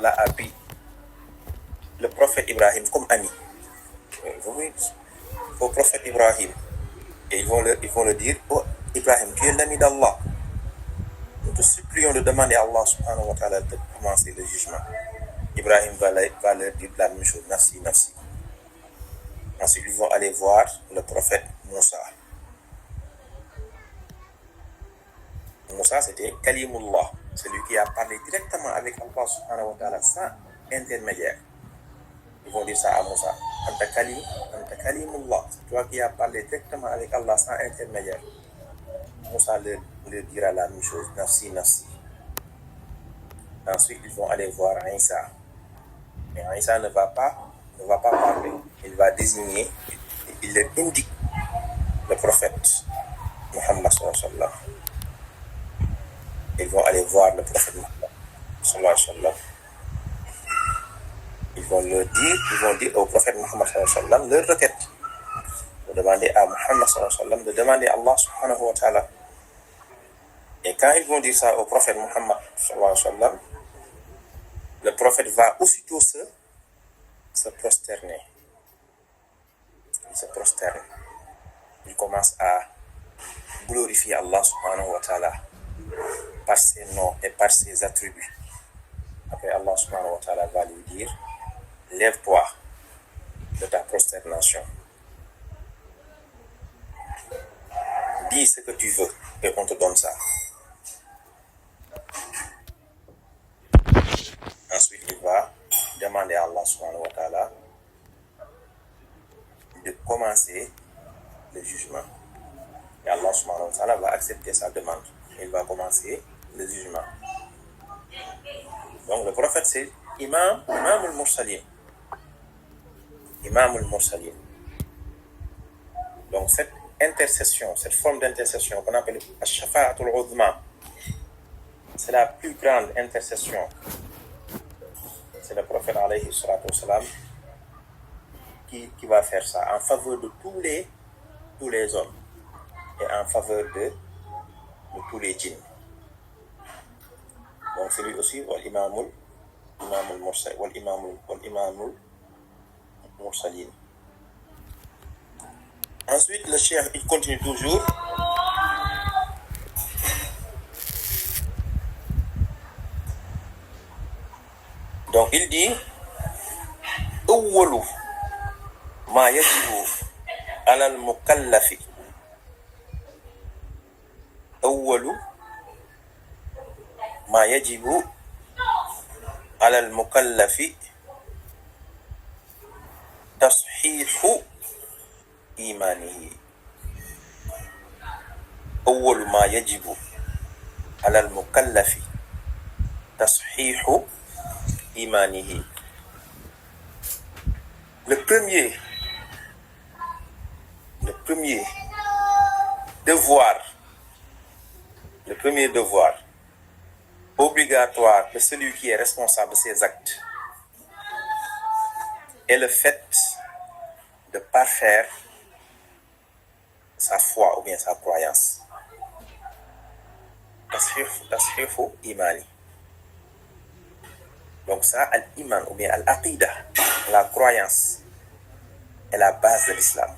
Allah a pris le prophète Ibrahim comme ami. Au prophète Ibrahim. Et ils vont le dire, oh Ibrahim, tu es l'ami d'Allah. Nous te supplions de demander à Allah subhanahu wa ta'ala de commencer le jugement. Ibrahim va leur dire la même chose, nafsi, nafsi. Ensuite, ils vont aller voir le prophète Moussa. Moussa, c'était Kalimullah, celui qui a parlé directement avec Allah subhanahu wa ta'ala sans intermédiaire. Ils vont dire ça à Moussa. Anta Kalimullah, c'est toi qui as parlé directement avec Allah sans intermédiaire. Moussa leur dira la même chose, nafsi, nafsi. Ensuite, ils vont aller voir Isa. Mais Isa ne va pas parler. Il va désigner, il leur indique le prophète Muhammad sallallahu alayhi wa sallam. Ils vont aller voir le prophète Muhammad sallallahu alayhi wa sallam. Ils vont dire au prophète Muhammad sallallahu alayhi wa sallam leur requête. De demander à Muhammad sallallahu alayhi wa sallam de demander à Allah subhanahu wa ta'ala. Et quand ils vont dire ça au prophète Muhammad sallallahu alayhi wa sallam, le prophète va aussitôt se prosterner. Il se prosterne. Il commence à glorifier Allah subhanahu wa ta'ala par ses noms et par ses attributs. Après, Allah subhanahu wa ta'ala va lui dire, lève-toi de ta prosternation. Dis ce que tu veux et on te donne ça. Ensuite, il va demander à Allah subhanahu wa ta'ala de commencer le jugement. Et Allah subhanahu wa ta'ala va accepter sa demande. Il va commencer le jugement. Donc le prophète c'est Imam al-Mursalin. Imam al-Mursalin. Donc cette intercession, cette forme d'intercession qu'on appelle Ash-Shafa'atul Uzma, c'est la plus grande intercession. C'est le prophète alayhi salatu wassalam qui va faire ça en faveur de tous les hommes et en faveur de tous les djinns. Donc c'est lui aussi l'imamul mursalin. Ensuite le cheikh il continue toujours. Donc il dit awwalu ma yajibu ala al-mukallafi awwalu ma yajibu ala al-mukallafi tashihu imanihi. awwalu ma yajibu ala al-mukallafi tashihu imanihi. Le premier devoir obligatoire de celui qui est responsable de ses actes est le fait de parfaire sa foi ou bien sa croyance. Tashihu imani. Donc ça, al-iman ou bien al-aqida, la croyance, est la base de l'islam.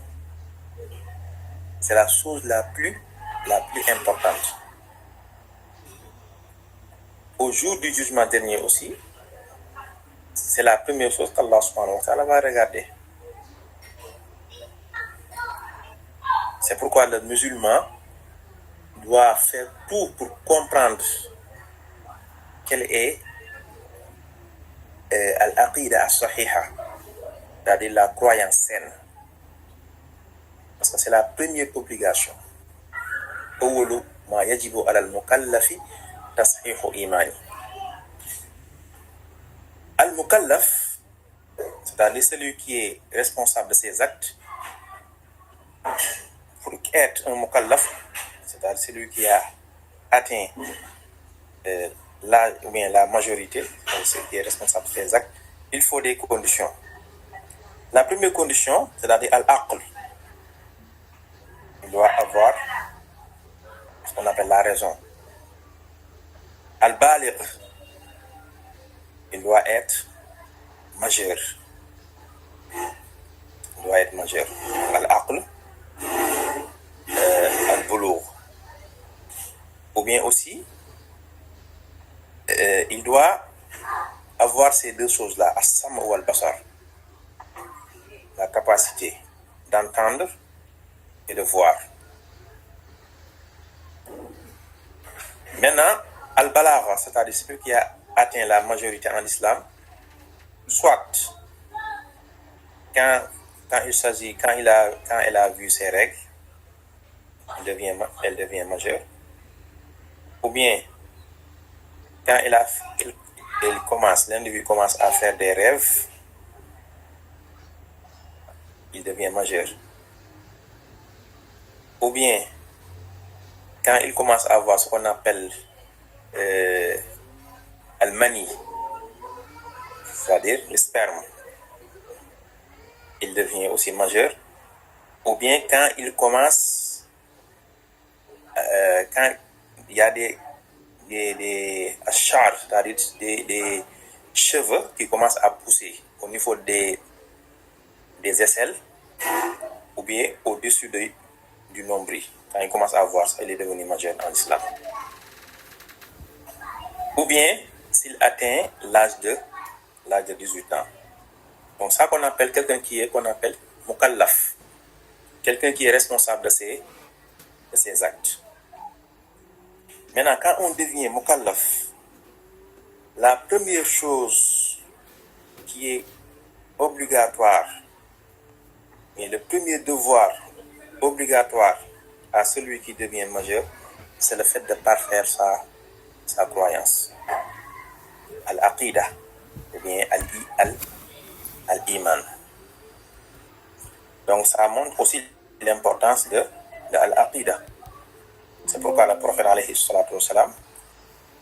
C'est la chose la plus importante. Au jour du jugement dernier aussi, c'est la première chose qu'Allah subhanahu wa ta'ala va regarder. C'est pourquoi le musulman doit faire tout pour comprendre quelle est al-aqida as-sahiha, c'est-à-dire la croyance saine. Parce que c'est la première obligation. Awwalu ma yajibu ala al-mukallafi tashihu imani. Al-mukallaf, c'est-à-dire celui qui est responsable de ses actes. Pour être un mukallaf, c'est-à-dire celui qui a atteint la majorité, celui qui est responsable de ses actes, il faut des conditions. La première condition, c'est-à-dire al-aql. Il doit avoir ce qu'on appelle la raison. Al-baligh. il doit être majeur. Il doit être majeur. Al-aql, al-bulugh. Ou bien aussi, il doit avoir ces deux choses-là, as-sam' ou al-basar. La capacité d'entendre et de voir. Maintenant, al-balagha, c'est-à-dire celui qui a atteint la majorité en islam, soit quand elle a vu ses règles, elle devient majeure, ou bien quand l'individu commence à faire des rêves, il devient majeur. Ou bien quand il commence à avoir ce qu'on appelle al-mani, c'est-à-dire le sperme, il devient aussi majeur. Ou bien quand il commence, quand il y a des ashar, c'est-à-dire des cheveux qui commencent à pousser au niveau des aisselles, ou bien au-dessus du nombril. Quand il commence à voir ça, il est devenu majeur en islam. Ou bien s'il atteint l'âge de 18 ans. Donc ça qu'on appelle quelqu'un qu'on appelle mukallaf, quelqu'un qui est responsable de ses actes. Maintenant, quand on devient mukallaf, la première chose qui est obligatoire, et le premier devoir obligatoire à celui qui devient majeur, c'est le fait de parfaire sa croyance. Al-aqida, ou bien al-iman. Donc ça montre aussi l'importance de al-aqida. C'est pourquoi le prophète alayhi salatu wassalam,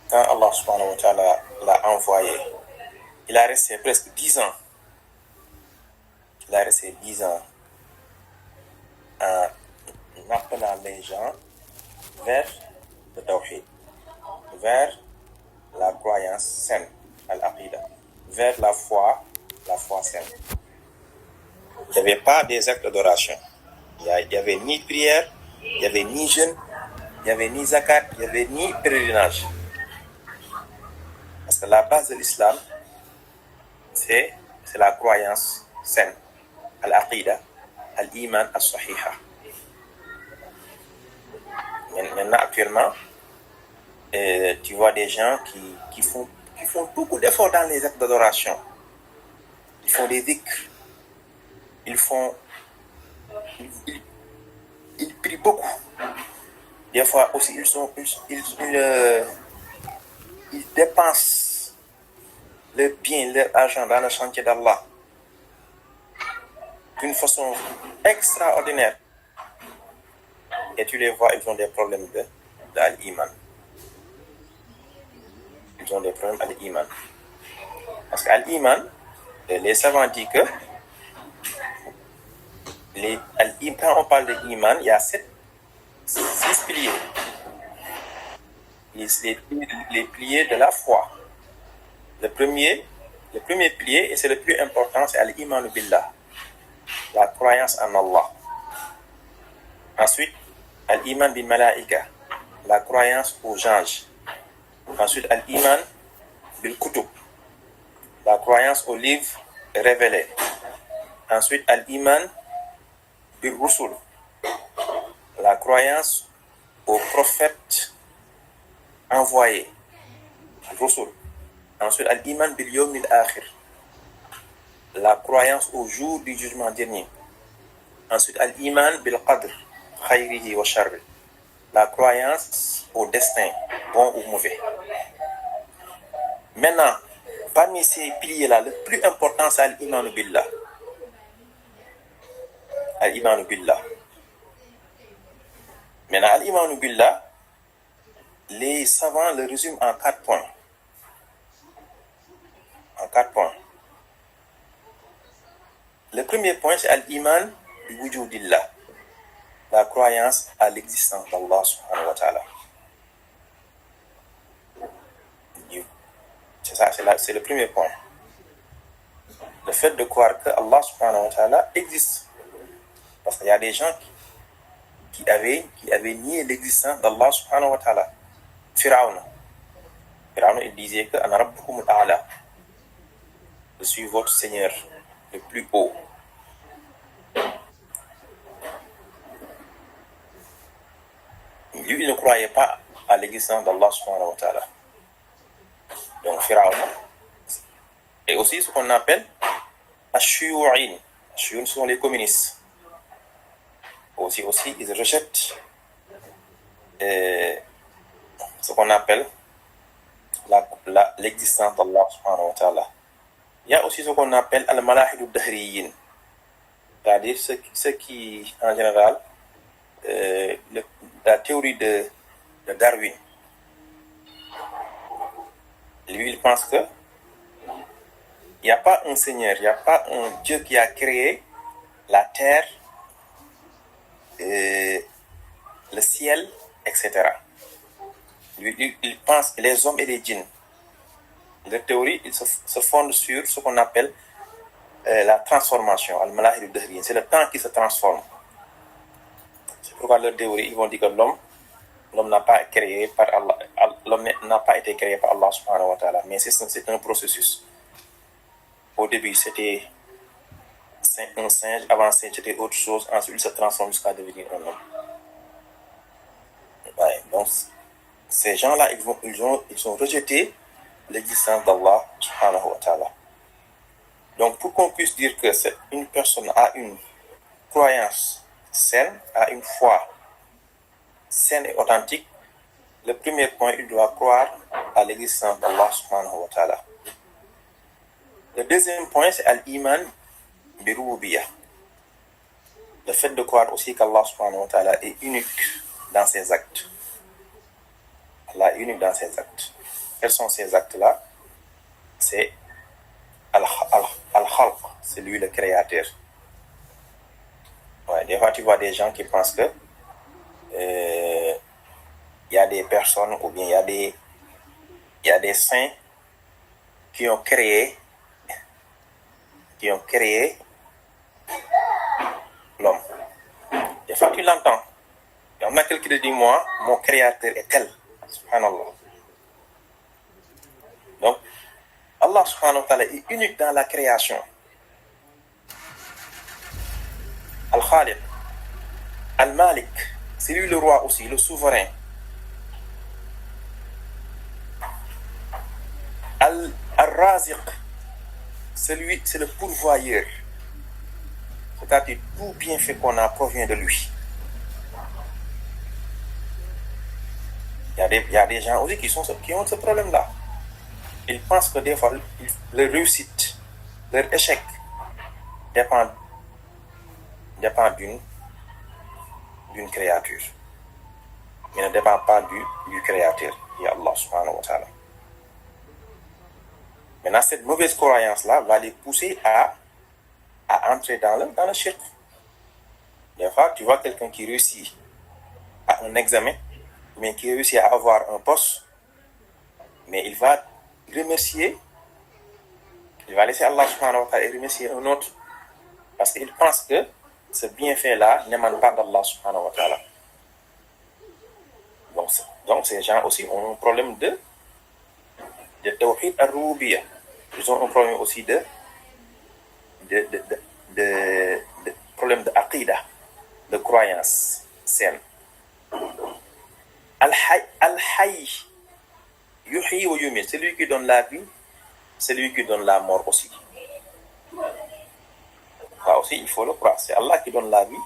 quand Allah subhanahu wa ta'ala l'a envoyé, il a resté presque 10 ans. Il a resté 10 ans en appelant les gens vers le tawhid, vers la croyance saine, al-aqida, vers la foi saine. Il n'y avait pas des actes d'adoration. Il n'y avait ni prière, il n'y avait ni jeûne, il n'y avait ni zakat, il n'y avait ni pèlerinage. Parce que la base de l'islam, c'est la croyance saine, al-aqida, al-iman as-sahiha. Maintenant, actuellement, tu vois des gens qui font beaucoup d'efforts dans les actes d'adoration. Ils font des dhikr. Ils prient beaucoup. Des fois aussi, ils dépensent leur bien, leur argent dans le chantier d'Allah d'une façon extraordinaire. Et tu les vois, ils ont des problèmes de l'iman. Ils ont des problèmes à l'iman. Parce qu'à l'iman, les savants disent que quand on parle de l'iman, il y a 6 piliers. Les piliers de la foi. Le premier pilier, et c'est le plus important, c'est al-iman billah, la croyance en Allah. Ensuite, al-iman bil malaika, la croyance aux anges. Ensuite, al-iman bil kutub, la croyance aux livres révélés. Ensuite, al-iman bil rusul, la croyance aux prophètes envoyés, rusul. Ensuite, al-iman bil yawm al-akhir, la croyance au jour du jugement dernier. Ensuite, al-iman bil qadr, khayrihi wa sharri, la croyance au destin, bon ou mauvais. Maintenant, parmi ces piliers-là, le plus important, c'est al-iman billah. Al-iman billah. Maintenant, al-iman billah, les savants le résument en 4 points. En 4 points. Le premier point, c'est al-iman bi wujudillah, la croyance à l'existence d'Allah subhanahu wa ta'ala. c'est le premier point. Le fait de croire que Allah subhanahu wa ta'ala existe. Parce qu'il y a des gens qui avaient nié l'existence d'Allah subhanahu wa ta'ala. Pharaon, il disait que Ana rabbukum al-a'la. Je suis votre Seigneur le plus haut. Lui, il ne croyait pas à l'existence d'Allah subhanahu wa ta'ala. Donc Pharaon. Et aussi ce qu'on appelle Ashuyu'in. Ashuyu'in sont les communistes. Aussi, ils rejettent ce qu'on appelle l'existence d'Allah subhanahu wa ta'ala. Il y a aussi ce qu'on appelle al-malahid ad-dahriyin, c'est-à-dire ceux qui, en général, la théorie de Darwin. Lui, il pense que il n'y a pas un Seigneur, il n'y a pas un Dieu qui a créé la terre, le ciel, etc. Lui, il pense que les hommes et les djinns. Leur théorie, il se fonde sur ce qu'on appelle la transformation, al-malahid ad-dahriyin. C'est le temps qui se transforme. C'est pourquoi leur théorie, ils vont dire que l'homme n'a pas été créé par Allah subhanahu wa ta'ala, mais c'est un processus. Au début, c'était un singe, avant c'était autre chose, ensuite il se transforme jusqu'à devenir un homme. Ouais, donc, ces gens-là, ils ont rejeté l'existence d'Allah subhanahu wa ta'ala. Donc, pour qu'on puisse dire que une personne a une croyance saine, a une foi saine et authentique, le premier point, il doit croire à l'existence d'Allah subhanahu wa ta'ala. Le deuxième point, c'est al-iman bi rububiyyah. Le fait de croire aussi qu'Allah subhanahu wa ta'ala est unique dans ses actes. Allah est unique dans ses actes. Quels sont ces actes-là? C'est al-khalq, c'est lui le créateur. Ouais, des fois, tu vois des gens qui pensent que y a des personnes ou bien il y a des saints qui ont créé l'homme. Des fois, tu l'entends. Il y en a quelqu'un qui dit, moi, mon créateur est tel. Subhanallah. Donc, Allah subhanahu wa ta'ala est unique dans la création. Al-Khaliq, Al-Malik, c'est lui le roi aussi, le souverain. Al-Raziq, c'est le pourvoyeur. C'est-à-dire tout bienfait qu'on a provient de lui. Il y a des gens aussi qui ont ce problème-là. Ils pensent que des fois, leur réussite, leur échec dépend d'une créature. Il ne dépend pas du créateur, qui est Allah subhanahu wa ta'ala. Maintenant, cette mauvaise croyance-là va les pousser à entrer dans le shirk. Des fois, tu vois quelqu'un qui réussit à un examen, mais qui réussit à avoir un poste, mais il va remercier, il va laisser Allah subhanahu wa ta'ala et remercier un autre, parce qu'il pense que ce bienfait-là n'émane pas d'Allah subhanahu wa ta'ala. Donc ces gens aussi ont un problème de tawhid ar-rububiyyah. Ils ont un problème aussi de problème de aqidah, de croyance saine. Al-Hayy, yuhyi wa yumit, c'est lui qui donne la vie, c'est lui qui donne la mort aussi. Ça aussi, il faut le croire. C'est Allah qui donne la vie,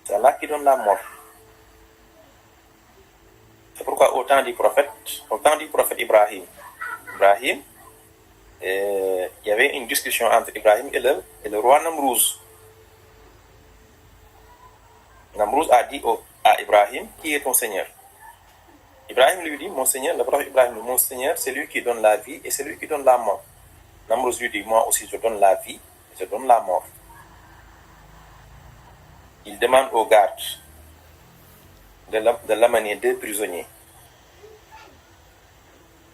c'est Allah qui donne la mort. C'est pourquoi au temps du prophète Ibrahim, il y avait une discussion entre Ibrahim et le roi Namrouz. Namrouz a dit à Ibrahim, qui est ton Seigneur? Ibrahim lui dit, mon Seigneur, le prophète Ibrahim, mon Seigneur, c'est lui qui donne la vie et c'est lui qui donne la mort. Namrouz lui dit, moi aussi je donne la vie et je donne la mort. Il demande aux gardes de l'amener 2 prisonniers.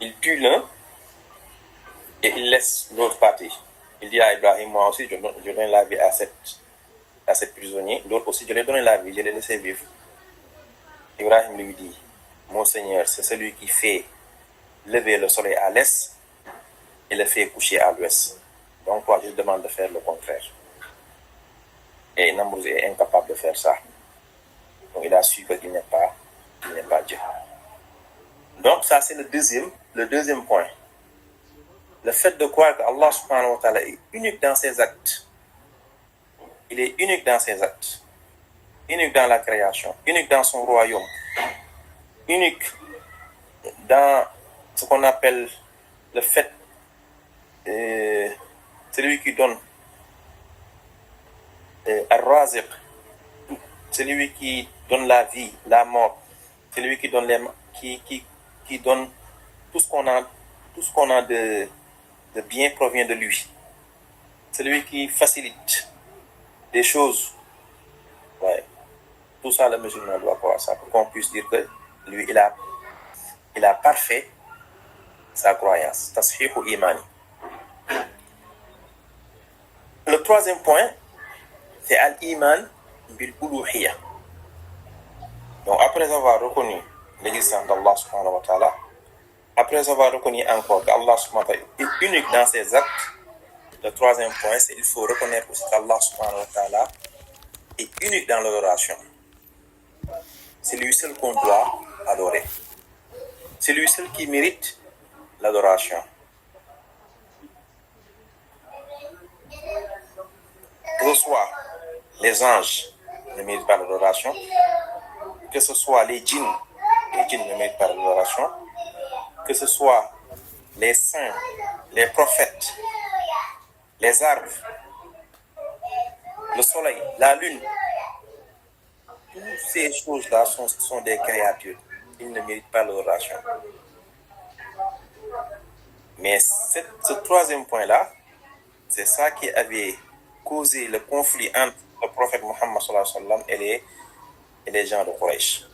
Il tue l'un et il laisse l'autre partie. Il dit à Ibrahim, moi aussi, je donne la vie à cette prisonnier. L'autre aussi, je lui ai donné la vie, je l'ai laissé vivre. Ibrahim lui dit, mon Seigneur, c'est celui qui fait lever le soleil à l'est et le fait coucher à l'ouest. Donc, toi, je demande de faire le contraire. Et Namrouz est incapable de faire ça. Donc, il a su qu'il n'est pas Dieu. Donc, ça, c'est le deuxième point. Le fait de croire qu'Allah subhanahu wa ta'ala est unique dans ses actes. Il est unique dans ses actes. Unique dans la création. Unique dans son royaume. Unique dans ce qu'on appelle le fait. Celui qui donne Ar-Raziq. Celui qui donne la vie, la mort. Celui qui donne qui donne tout ce qu'on a de bien provient de lui. Celui qui facilite des choses. Ouais. Tout ça, le musulman doit croire ça, pour qu'on puisse dire que lui, il a parfait sa croyance. Tasfihu imani. Le troisième point, c'est al-iman bil-uluhiyya. Donc, après avoir reconnu l'existence d'Allah subhanahu wa ta'ala, après avoir reconnu encore qu'Allah subhanahu wa ta'ala est unique dans ses actes, le troisième point, c'est qu'il faut reconnaître aussi qu'Allah subhanahu wa ta'ala est unique dans l'adoration. C'est lui seul qu'on doit adorer. C'est lui seul qui mérite l'adoration. Que ce soit les anges ne méritent pas l'adoration, que ce soit les djinns ne méritent pas l'adoration, que ce soit les saints, les prophètes, les arbres, le soleil, la lune, toutes ces choses-là sont des créatures. Ils ne méritent pas l'adoration. Mais ce troisième point-là, c'est ça qui avait causé le conflit entre le prophète Mohammed sallallahu alayhi wa sallam et les gens de Quraysh.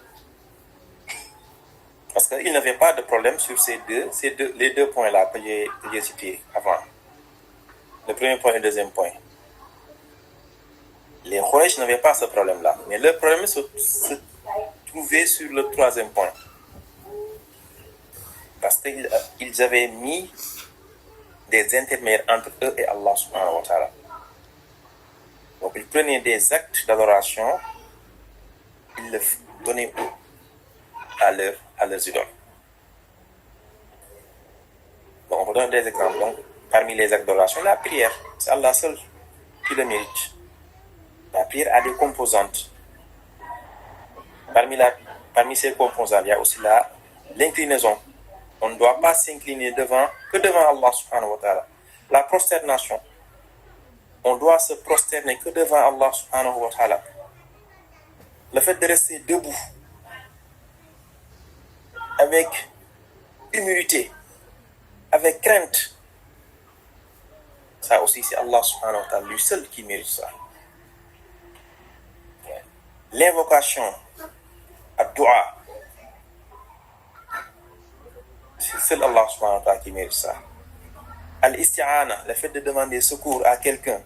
Parce qu'il n'y avait pas de problème sur les deux points-là que j'ai cités avant. Le premier point et le deuxième point. Les Quraysh n'avaient pas ce problème-là. Mais le problème se trouvait sur le troisième point. Parce qu'ils avaient mis des intermédiaires entre eux et Allah subhanahu wa ta'ala. Donc ils prenaient des actes d'adoration, ils les donnaient à leurs idoles. Donc on vous donne des exemples. Donc, parmi les actes d'adoration, la prière, c'est Allah seul qui le mérite. La prière a des composantes. Parmi ces composantes, il y a aussi l'inclinaison. On ne doit pas s'incliner que devant Allah subhanahu wa ta'ala. La prosternation. On doit se prosterner que devant Allah subhanahu wa ta'ala. Le fait de rester debout avec humilité, avec crainte, ça aussi c'est Allah subhanahu wa ta'ala lui seul qui mérite ça. L'invocation, ad-du'a, c'est seul Allah subhanahu wa ta'ala qui mérite ça. Al-isti'ana, le fait de demander secours à quelqu'un,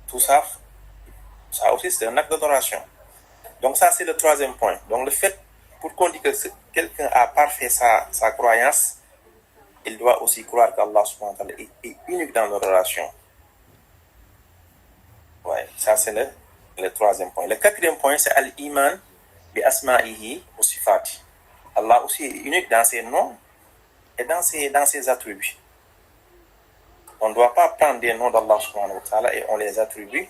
tout ça aussi c'est un acte d'adoration. Donc ça c'est le troisième point. Donc le fait, pour qu'on dise que quelqu'un a parfait sa croyance, il doit aussi croire qu'Allah subhanahu wa ta'ala est unique dans l'adoration. Ouais, ça c'est le troisième point. Le quatrième point, c'est al-iman bi asma'ihi wa sifati. Allah aussi est unique dans ses noms et dans ses attributs. On ne doit pas prendre des noms d'Allah subhanahu wa ta'ala et on les attribue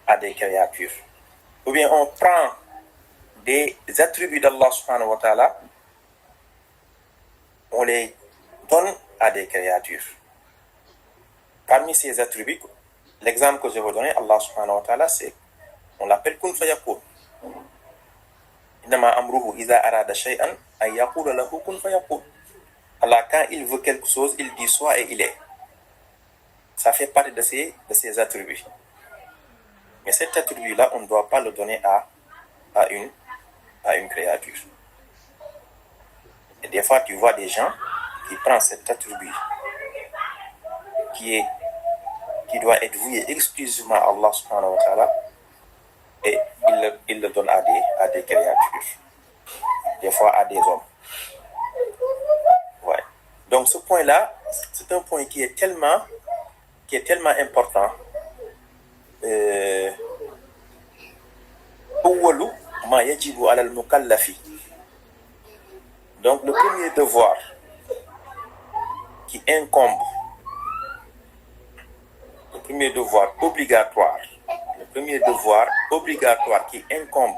à des créatures. Ou bien on prend des attributs d'Allah subhanahu wa ta'ala, on les donne à des créatures. Parmi ces attributs, l'exemple que je vais vous donner, Allah subhanahu wa ta'ala, on l'appelle kun fayakun. Innama amruhu iza arada shay'an an yaqula lahu kun fayakun. Allah, quand il veut quelque chose, il dit soit et il est. Ça fait partie de ses attributs. Mais cet attribut-là, on ne doit pas le donner à une créature. Et des fois, tu vois des gens qui prend cet attribut qui doit être voué exclusivement à Allah subhanahu wa ta'ala, et il le donne à des créatures, des fois à des hommes. Ouais. Donc ce point-là, c'est un point qui est tellement important. أول ما يجب على المكلف. Donc le premier devoir qui incombe, le premier devoir obligatoire qui incombe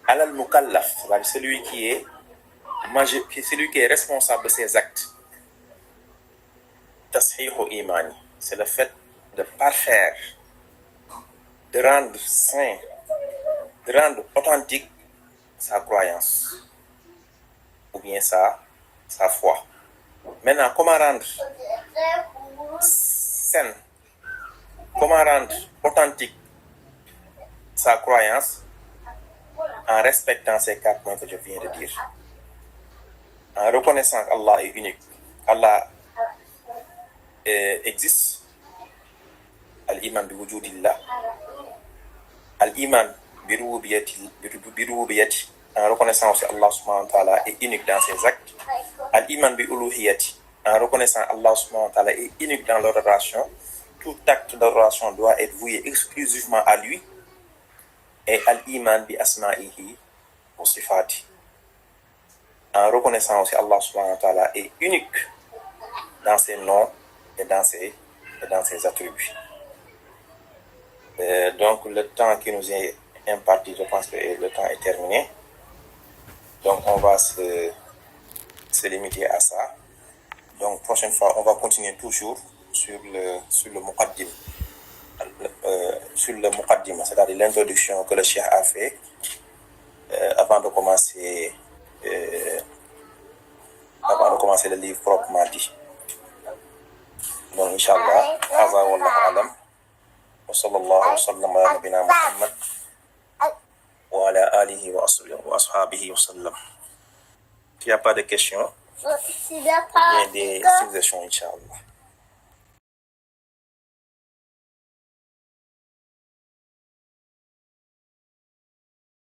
à al-mukallaf, c'est-à-dire celui qui est responsable de ses actes, tashihu imani, c'est le fait de parfaire, de rendre sain, de rendre authentique sa croyance ou bien sa foi. Maintenant, comment rendre saine, comment rendre authentique sa croyance? En respectant ces 4 points que je viens de dire, en reconnaissant qu'Allah est unique, Allah existe, al-iman bi wujudillah, al-iman bi rububiyyati, en reconnaissant aussi Allah subhanahu wa ta'ala est unique dans ses actes, al-iman bi uluhiyyati, en reconnaissant Allah subhanahu wa ta'ala est unique dans l'adoration, tout acte d'adoration doit être voué exclusivement à lui, et al-iman bi asma'ihi wa sifati, en reconnaissant aussi Allah subhanahu wa ta'ala est unique dans ses noms et dans ses attributs. Donc le temps qui nous est imparti, je pense que le temps est terminé. Donc on va se limiter à ça. Donc prochaine fois, on va continuer toujours sur le muqaddim. Sur le muqaddim, c'est-à-dire l'introduction que le cheikh a fait avant de commencer le livre proprement dit. Donc Inch'Allah, hadha wallahu alam, wa sallallahu wa sallam ala nabina Muhammad wa ala alihi wa ashabihi wa sallam. S'il n'y a pas de questions, il y a des suggestions, Inch'Allah.